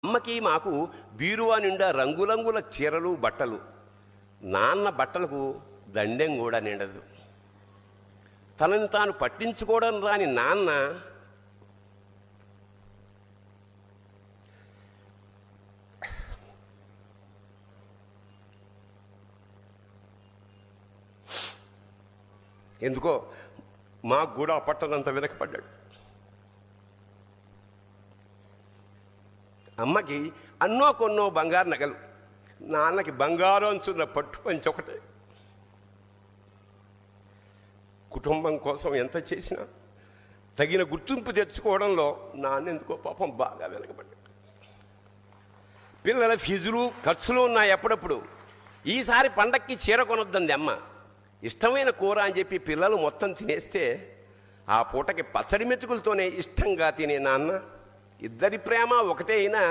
అమ్మకి మాకు బీరువా నిండా రంగురంగుల చీరలు బట్టలు. నాన్న బట్టలకు దండెం కూడా నిండదు. తనని తాను పట్టించుకోవడం రాని నాన్న ఎందుకో మాకు కూడా పట్టనంత వెనకపడ్డాడు. అమ్మకి అన్నో కొన్నో బంగారు నగలు, నాన్నకి బంగారం అంచున్న పట్టు పంచి ఒకటే. కుటుంబం కోసం ఎంత చేసినా తగిన గుర్తింపు తెచ్చుకోవడంలో నాన్న ఎందుకో పాపం బాగా వెనకబడ్డాడు. పిల్లల ఫీజులు ఖర్చులు ఉన్నాయి. ఎప్పుడప్పుడు ఈసారి పండక్కి చీర కొనొద్దంది అమ్మ. ఇష్టమైన కూర అని చెప్పి పిల్లలు మొత్తం తినేస్తే ఆ పూటకి పచ్చడి మెతుకులతోనే ఇష్టంగా తినే నాన్న. ఇద్దరి ప్రేమ ఒకటే అయినా